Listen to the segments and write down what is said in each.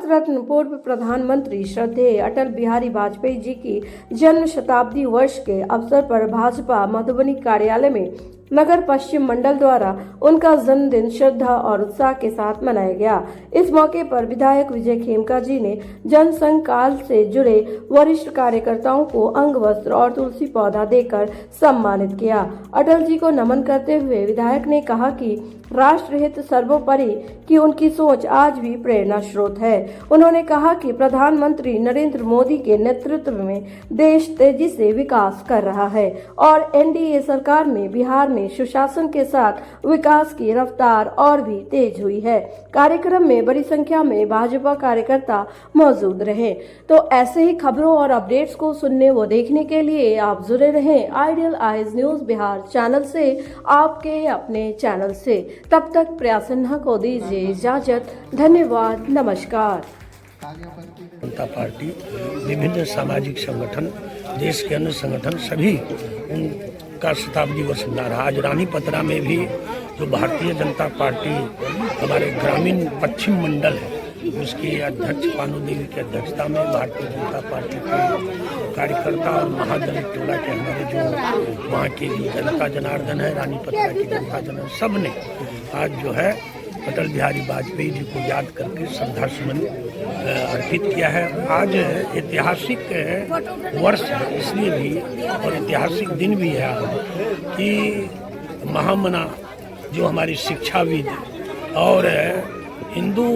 रत्न पूर्व प्रधानमंत्री श्रद्धेय अटल बिहारी वाजपेयी जी की जन्म शताब्दी वर्ष के अवसर पर भाजपा मधुबनी कार्यालय में नगर पश्चिम मंडल द्वारा उनका जन्मदिन श्रद्धा और उत्साह के साथ मनाया गया। इस मौके पर विधायक विजय खेमका जी ने जनसंघ काल से जुड़े वरिष्ठ कार्यकर्ताओं को अंग वस्त्र और तुलसी पौधा देकर सम्मानित किया। अटल जी को नमन करते हुए विधायक ने कहा कि राष्ट्रहित सर्वोपरि की उनकी सोच आज भी प्रेरणा स्रोत है। उन्होंने कहा कि प्रधानमंत्री नरेंद्र मोदी के नेतृत्व में देश तेजी से विकास कर रहा है और एनडीए सरकार में बिहार में सुशासन के साथ विकास की रफ्तार और भी तेज हुई है। कार्यक्रम में बड़ी संख्या में भाजपा कार्यकर्ता मौजूद रहे। तो ऐसे ही खबरों और अपडेट्स को सुनने व देखने के लिए आप जुड़े रहें ideal eyes news Bihar channel से, आपके अपने चैनल से। तब तक प्रयासन्हा को दीजिए इजाजत। धन्यवाद, नमस्कार। जनता पार्टी, विभिन्न सामाजिक संगठन, देश के अन्य संगठन सभी उनका शताब्दी वर्ष मना रहा। आज रानी पतरा में भी जो भारतीय जनता पार्टी हमारे ग्रामीण पश्चिम मंडल है, उसकी अध्यक्ष पानू देवी की अध्यक्षता में भारतीय जनता पार्टी के कार्यकर्ता और महादलित टोला के हमारे जो वहाँ की जनता जनार्दन है, रानी पतरा की जनता जनार्दन, सब ने आज जो है अटल बिहारी वाजपेयी जी को याद करके श्रद्धा सुमन अर्पित किया है। आज ऐतिहासिक वर्ष है इसलिए भी और ऐतिहासिक दिन भी है कि महामना जो हमारी शिक्षाविद और हिंदू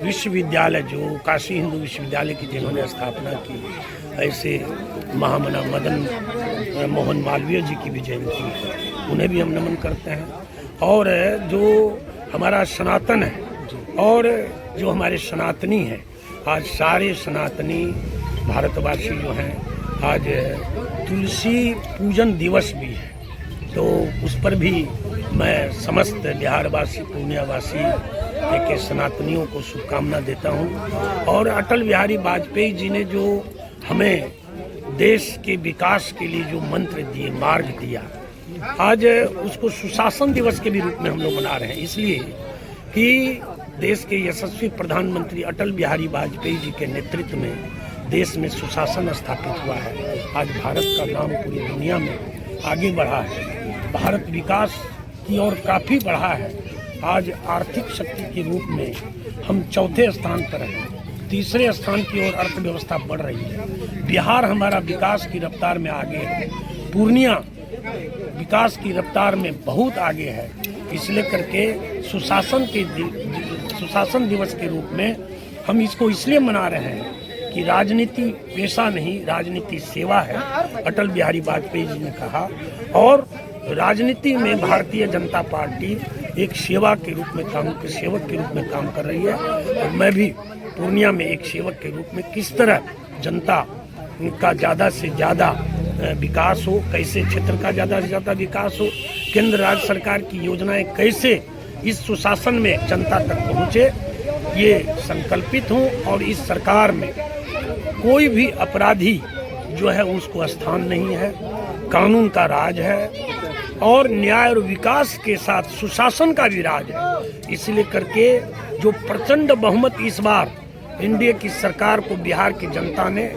विश्वविद्यालय जो काशी हिंदू विश्वविद्यालय की जिन्होंने स्थापना की, ऐसे महामना मदन मोहन मालवीय जी की भी जयंती है, उन्हें भी हम नमन करते हैं। और जो हमारा सनातन है और जो हमारे सनातनी हैं, आज सारे सनातनी भारतवासी जो हैं, आज तुलसी पूजन दिवस भी है, तो उस पर भी मैं समस्त बिहारवासी पूर्णियावासी के सनातनियों को शुभकामना देता हूं। और अटल बिहारी वाजपेयी जी ने जो हमें देश के विकास के लिए जो मंत्र दिए, मार्ग दिया, आज उसको सुशासन दिवस के भी रूप में हम लोग मना रहे हैं, इसलिए कि देश के यशस्वी प्रधानमंत्री अटल बिहारी वाजपेयी जी के नेतृत्व में देश में सुशासन स्थापित हुआ है। आज भारत का नाम पूरी दुनिया में आगे बढ़ा है, भारत विकास की ओर काफ़ी बढ़ा है। आज आर्थिक शक्ति के रूप में हम चौथे स्थान पर हैं, तीसरे स्थान की ओर अर्थव्यवस्था बढ़ रही है। बिहार हमारा विकास की रफ्तार में आगे है, पूर्णिया विकास की रफ्तार में बहुत आगे है। इसलिए करके सुशासन दिवस के रूप में हम इसको इसलिए मना रहे हैं कि राजनीति पेशा नहीं, राजनीति सेवा है, अटल बिहारी वाजपेयी जी ने कहा। और राजनीति में भारतीय जनता पार्टी एक सेवा के रूप में सेवक के रूप में काम कर रही है। और मैं भी पूर्णिया में एक सेवक के रूप में किस तरह जनता का ज़्यादा से ज़्यादा विकास हो, कैसे क्षेत्र का ज़्यादा से ज़्यादा विकास हो, केंद्र राज्य सरकार की योजनाएं कैसे इस सुशासन में जनता तक पहुँचे, ये संकल्पित हूँ। और इस सरकार में कोई भी अपराधी जो है उसको स्थान नहीं है, कानून का राज है और न्याय और विकास के साथ सुशासन का भी राज है। इसलिए करके जो प्रचंड बहुमत इस बार एनडीए की सरकार को बिहार की जनता ने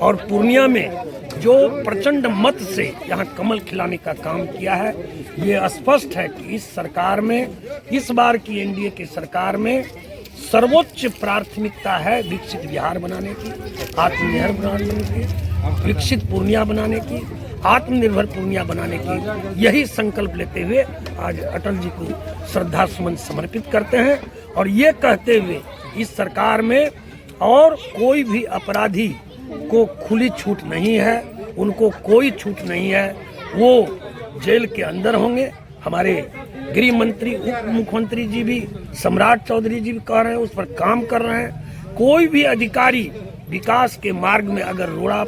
और पूर्णिया में जो प्रचंड मत से यहाँ कमल खिलाने का काम किया है, ये स्पष्ट है कि इस सरकार में, इस बार की एनडीए की सरकार में सर्वोच्च प्राथमिकता है विकसित बिहार बनाने की, आत्मनिर्भर बनाने की, विकसित पूर्णिया बनाने की, आत्मनिर्भर पूर्णिया बनाने की। यही संकल्प लेते हुए आज अटल जी को श्रद्धा सुमन समर्पित करते हैं और ये कहते हुए इस सरकार में और कोई भी अपराधी को खुली छूट नहीं है, उनको कोई छूट नहीं है, वो जेल के अंदर होंगे। हमारे गृह मंत्री, उप मुख्यमंत्री जी भी, सम्राट चौधरी जी भी कह रहे हैं, उस पर काम कर रहे हैं। कोई भी अधिकारी विकास के मार्ग में अगर रोड़ा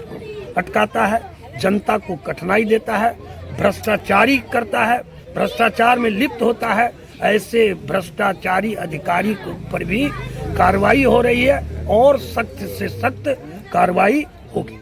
अटकाता है, जनता को कठिनाई देता है, भ्रष्टाचारी करता है, भ्रष्टाचार में लिप्त होता है, ऐसे भ्रष्टाचारी अधिकारी के ऊपर भी कार्रवाई हो रही है और सख्त से सख्त कार्रवाई होगी।